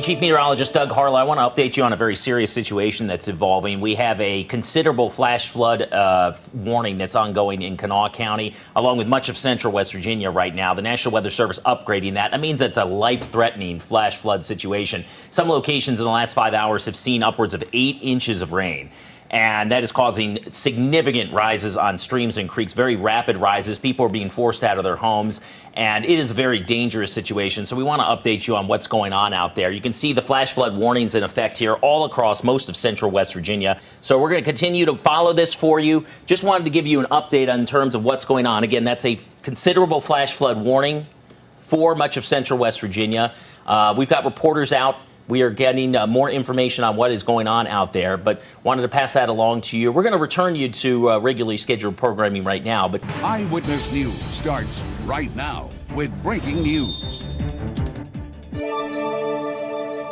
Chief Meteorologist Doug Harlow, I want to update you on a very serious situation that's evolving. We have a considerable flash flood warning that's ongoing in Kanawha County, along with much of central West Virginia right now. The National Weather Service upgrading that. That means it's a life-threatening flash flood situation. Some locations in the last 5 hours have seen upwards of 8 inches of rain. And that is causing significant rises on streams and creeks, very rapid rises. People are being forced out of their homes, and it is a very dangerous situation. So we want to update you on what's going on out there. You can see the flash flood warnings in effect here all across most of central West Virginia. So we're going to continue to follow this for you. Just wanted to give you an update in terms of what's going on. Again, that's a considerable flash flood warning for much of central West Virginia. We've got reporters out. We are getting more information on what is going on out there, but wanted to pass that along to you. We're going to return you to regularly scheduled programming right now. But Eyewitness News starts right now with breaking news.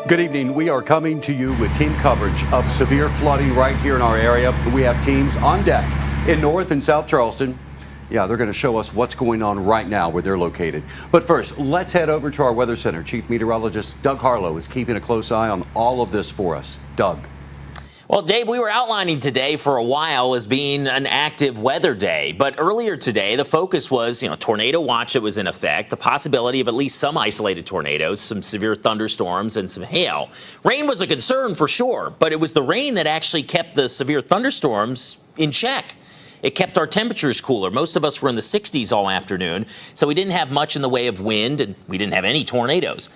Good evening. We are coming to you with team coverage of severe flooding right here in our area. We have teams on deck in North and South Charleston. Yeah, they're going to show us what's going on right now where they're located. But first, let's head over to our weather center. Chief Meteorologist Doug Harlow is keeping a close eye on all of this for us. Doug. Well, Dave, we were outlining today for a while as being an active weather day. But earlier today, the focus was, tornado watch that was in effect, the possibility of at least some isolated tornadoes, some severe thunderstorms, and some hail. Rain was a concern for sure, but it was the rain that actually kept the severe thunderstorms in check. It kept our temperatures cooler. Most of us were in the 60s all afternoon, so we didn't have much in the way of wind, and we didn't have any tornadoes.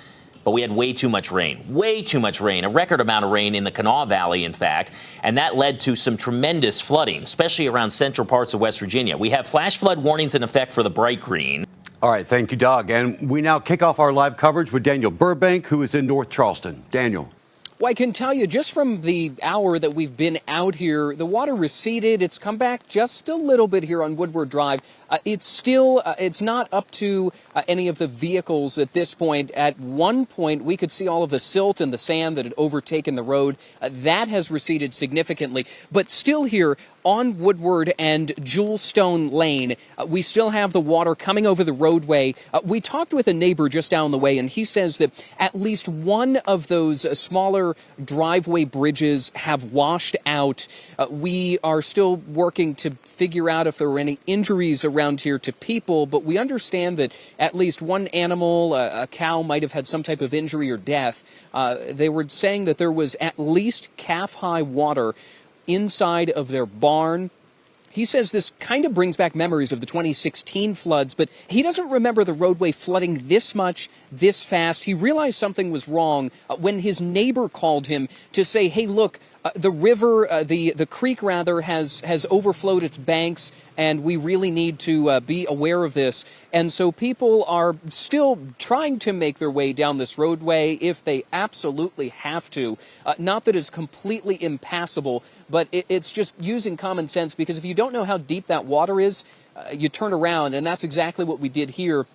But we had way too much rain, a record amount of rain in the Kanawha Valley, in fact, and that led to some tremendous flooding, especially around central parts of West Virginia. We have flash flood warnings in effect for the Bright Green. All right, thank you, Doug. And we now kick off our live coverage with Daniel Burbank, who is in North Charleston. Daniel. Well, I can tell you just from the hour that we've been out here, the water receded. It's come back just a little bit here on Woodward Drive. It's still, it's not up to any of the vehicles at this point. At one point, we could see all of the silt and the sand that had overtaken the road. That has receded significantly. But still here on Woodward and Jewelstone Lane, we still have the water coming over the roadway. We talked with a neighbor just down the way, and he says that at least one of those smaller driveway bridges have washed out. We are still working to figure out if there were any injuries around here to people, but we understand that at least one animal, a cow, might have had some type of injury or death. They were saying that there was at least calf-high water inside of their barn. He says this kind of brings back memories of the 2016 floods, but he doesn't remember the roadway flooding this much, this fast. He realized something was wrong when his neighbor called him to say, hey, look, the river, the creek rather, has overflowed its banks, and we really need to be aware of this. And so people are still trying to make their way down this roadway if they absolutely have to. Not that it's completely impassable, but it's just using common sense, because if you don't know how deep that water is, you turn around, and that's exactly what we did here.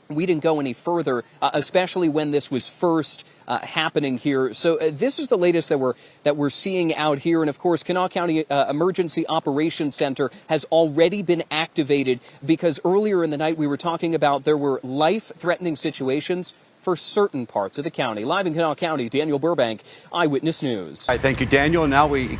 We didn't go any further, especially when this was first happening here. So this is the latest that we're seeing out here. And of course, Kanawha County Emergency Operations Center has already been activated, because earlier in the night we were talking about there were life-threatening situations for certain parts of the county. Live in Kanawha County, Daniel Burbank, Eyewitness News. All right, thank you, Daniel. And now we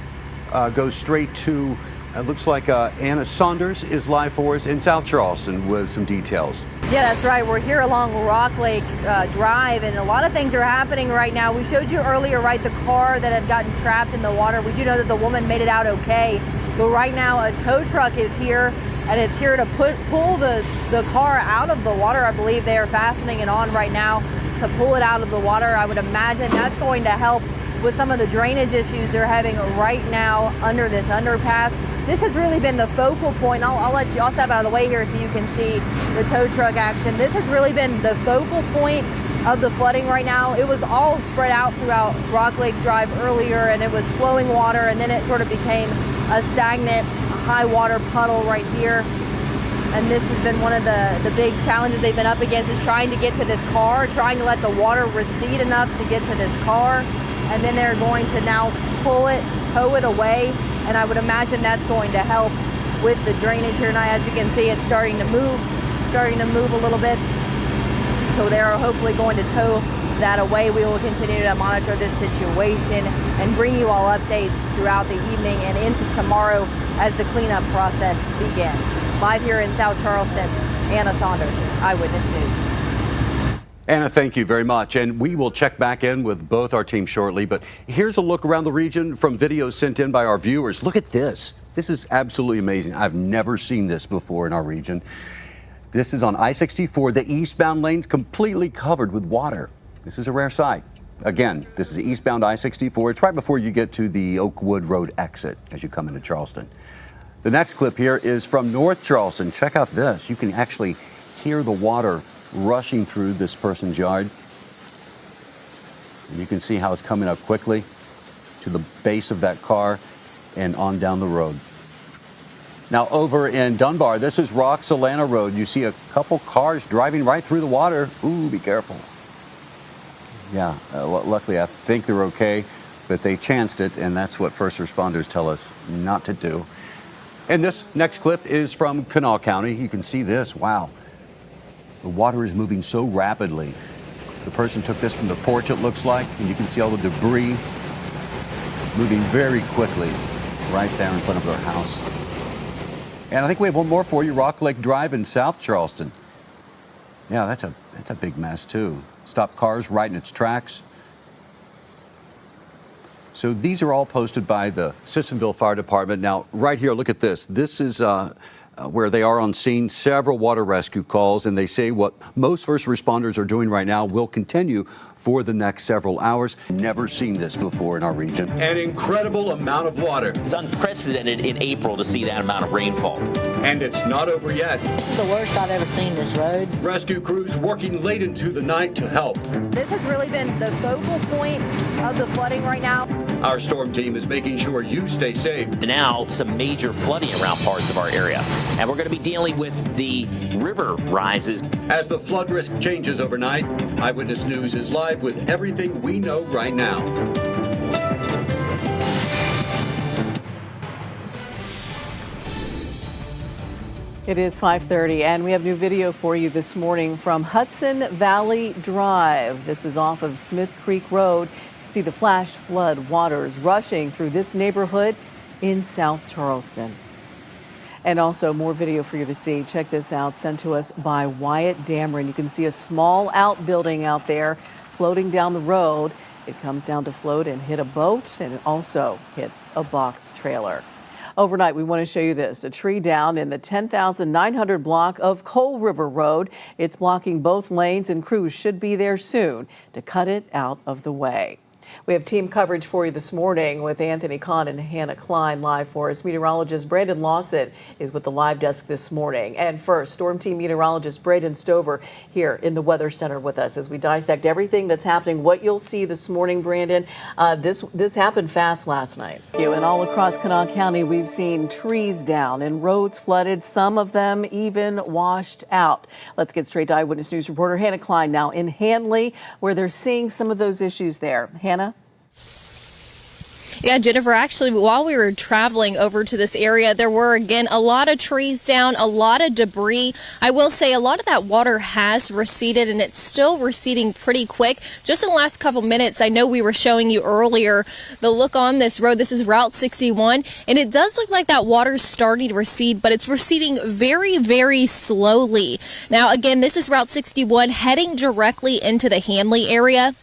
go straight to, it looks like Anna Saunders is live for us in South Charleston with some details. Yeah, that's right. We're here along Rock Lake Drive, and a lot of things are happening right now. We showed you earlier, right, the car that had gotten trapped in the water. We do know that the woman made it out okay, but right now a tow truck is here, and it's here to pull the car out of the water. I believe they are fastening it on right now to pull it out of the water. I would imagine that's going to help with some of the drainage issues they're having right now under this underpass. This has really been the focal point. I'll step out of the way here so you can see the tow truck action. This has really been the focal point of the flooding right now. It was all spread out throughout Rock Lake Drive earlier, and it was flowing water, and then it sort of became a stagnant high water puddle right here. And this has been one of the big challenges they've been up against, is trying to get to this car, trying to let the water recede enough to get to this car. And then they're going to now pull it, tow it away. And I would imagine that's going to help with the drainage here. Now, as you can see, it's starting to move a little bit. So they're hopefully going to tow that away. We will continue to monitor this situation and bring you all updates throughout the evening and into tomorrow as the cleanup process begins. Live here in South Charleston, Anna Saunders, Eyewitness News. Anna, thank you very much. And we will check back in with both our teams shortly. But here's a look around the region from videos sent in by our viewers. Look at this. This is absolutely amazing. I've never seen this before in our region. This is on I-64. The eastbound lane's completely covered with water. This is a rare sight. Again, this is eastbound I-64. It's right before you get to the Oakwood Road exit as you come into Charleston. The next clip here is from North Charleston. Check out this. You can actually hear the water rushing through this person's yard. And you can see how it's coming up quickly to the base of that car and on down the road. Now over in Dunbar, this is Roxalana Road. You see a couple cars driving right through the water. Ooh, be careful. Yeah, luckily I think they're okay, but they chanced it, and that's what first responders tell us not to do. And this next clip is from Kanawha County. You can see this. Wow. The water is moving so rapidly. The person took this from the porch, it looks like, and you can see all the debris moving very quickly right there in front of their house. And I think we have one more for you, Rock Lake Drive in South Charleston. Yeah, that's a big mess too. Stopped cars right in its tracks. So these are all posted by the Sissonville Fire Department. Now, right here, look at this. This is where they are on scene, several water rescue calls, and they say what most first responders are doing right now will continue for the next several hours. Never seen this before in our region. An incredible amount of water. It's unprecedented in April to see that amount of rainfall. And it's not over yet. This is the worst I've ever seen this road. Rescue crews working late into the night to help. This has really been the focal point of the flooding right now. Our storm team is making sure you stay safe. Now, some major flooding around parts of our area. And we're going to be dealing with the river rises. As the flood risk changes overnight, Eyewitness News is live with everything we know right now. It is 5:30, and we have new video for you this morning from Hudson Valley Drive. This is off of Smith Creek Road. See the flash flood waters rushing through this neighborhood in South Charleston. And also more video for you to see. Check this out, sent to us by Wyatt Dameron. You can see a small outbuilding out there floating down the road. It comes down to float and hit a boat, and it also hits a box trailer. Overnight, we want to show you this, a tree down in the 10,900 block of Coal River Road. It's blocking both lanes, and crews should be there soon to cut it out of the way. We have team coverage for you this morning with Anthony Kahn and Hannah Klein live for us. Meteorologist Brandon Lawson is with the live desk this morning. And first, Storm Team meteorologist Braden Stover here in the Weather Center with us as we dissect everything that's happening. What you'll see this morning, Brandon, this happened fast last night. And all across Kanawha County, we've seen trees down and roads flooded, some of them even washed out. Let's get straight to Eyewitness News reporter Hannah Klein now in Hanley, where they're seeing some of those issues there. Hannah? Yeah, Jennifer, actually, while we were traveling over to this area, there were, again, a lot of trees down, a lot of debris. I will say a lot of that water has receded, and it's still receding pretty quick. Just in the last couple minutes, I know we were showing you earlier the look on this road. This is Route 61, and it does look like that water's starting to recede, but it's receding very, very slowly. Now, again, this is Route 61 heading directly into the Hanley area.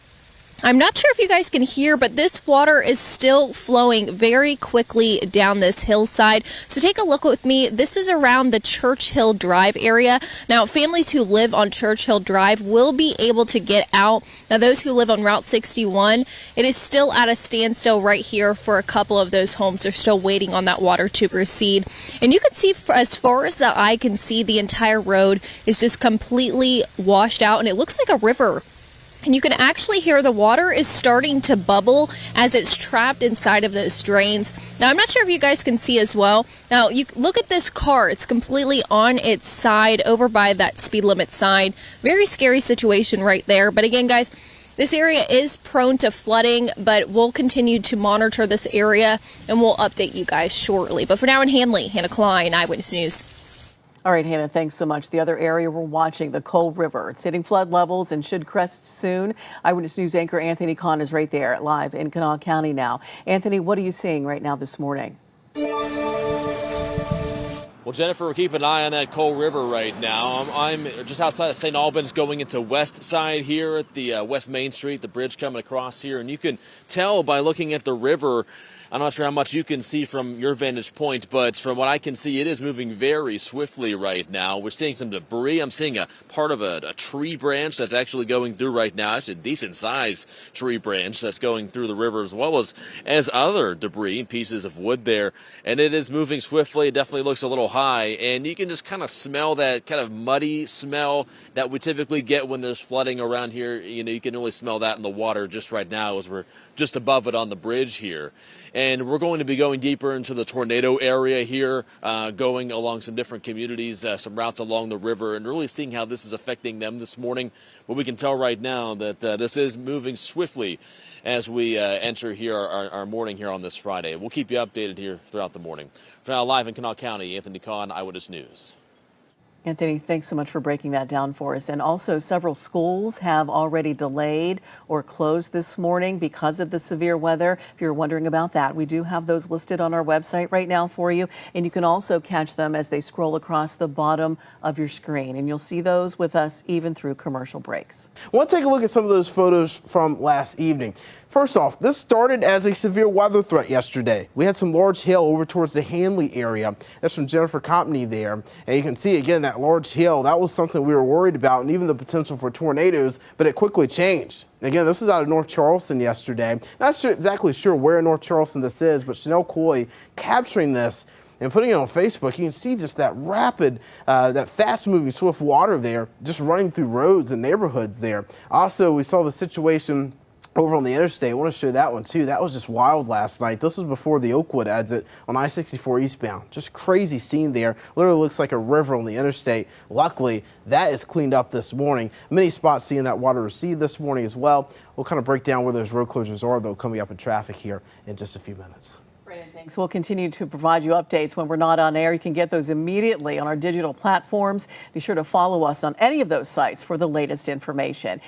I'm not sure if you guys can hear, but this water is still flowing very quickly down this hillside. So take a look with me. This is around the Churchill Drive area. Now, families who live on Churchill Drive will be able to get out. Now, those who live on Route 61, it is still at a standstill right here for a couple of those homes. They're still waiting on that water to recede. And you can see, as far as the eye can see, the entire road is just completely washed out, and it looks like a river. And you can actually hear the water is starting to bubble as it's trapped inside of those drains. Now, I'm not sure if you guys can see as well. Now, you look at this car. It's completely on its side over by that speed limit sign. Very scary situation right there. But again, guys, this area is prone to flooding, but we'll continue to monitor this area and we'll update you guys shortly. But for now in Hanley, Hannah Klein, Eyewitness News. All right, Hannah, thanks so much. The other area we're watching, the Coal River. It's hitting flood levels and should crest soon. Eyewitness News anchor Anthony Kahn is right there live in Kanawha County now. Anthony, what are you seeing right now this morning? Well, Jennifer, we're keeping an eye on that Coal River right now. I'm just outside of St. Albans going into West Side here at the West Main Street, the bridge coming across here. And you can tell by looking at the river, I'm not sure how much you can see from your vantage point, but from what I can see, it is moving very swiftly right now. We're seeing some debris. I'm seeing a part of a tree branch that's actually going through right now. It's a decent-sized tree branch that's going through the river, as well as other debris and pieces of wood there. And it is moving swiftly. It definitely looks a little high, and you can just kind of smell that kind of muddy smell that we typically get when there's flooding around here. You know, you can really smell that in the water just right now as we're just above it on the bridge here. And we're going to be going deeper into the tornado area here, going along some different communities, some routes along the river, and really seeing how this is affecting them this morning. But we can tell right now that this is moving swiftly as we enter here our morning here on this Friday. We'll keep you updated here throughout the morning. For now, live in Kanawha County, Anthony Kahn, Eyewitness News. Anthony, thanks so much for breaking that down for us. And also, several schools have already delayed or closed this morning because of the severe weather. If you're wondering about that, we do have those listed on our website right now for you. And you can also catch them as they scroll across the bottom of your screen. And you'll see those with us even through commercial breaks. I want to take a look at some of those photos from last evening. First off, this started as a severe weather threat yesterday. We had some large hail over towards the Hanley area. That's from Jennifer Company there. And you can see again that large hail. That was something we were worried about, and even the potential for tornadoes, but it quickly changed. Again, this was out of North Charleston yesterday. Not exactly sure where in North Charleston this is, but Chanel Coy capturing this and putting it on Facebook. You can see just that rapid, that fast-moving, swift water there, just running through roads and neighborhoods there. Also, we saw the situation over on the interstate. I want to show that one too. That was just wild last night. This was before the Oakwood exit on I-64 eastbound. Just crazy scene there. Literally looks like a river on the interstate. Luckily, that is cleaned up this morning. Many spots seeing that water recede this morning as well. We'll kind of break down where those road closures are, though, coming up in traffic here in just a few minutes. Thanks. We'll continue to provide you updates when we're not on air. You can get those immediately on our digital platforms. Be sure to follow us on any of those sites for the latest information.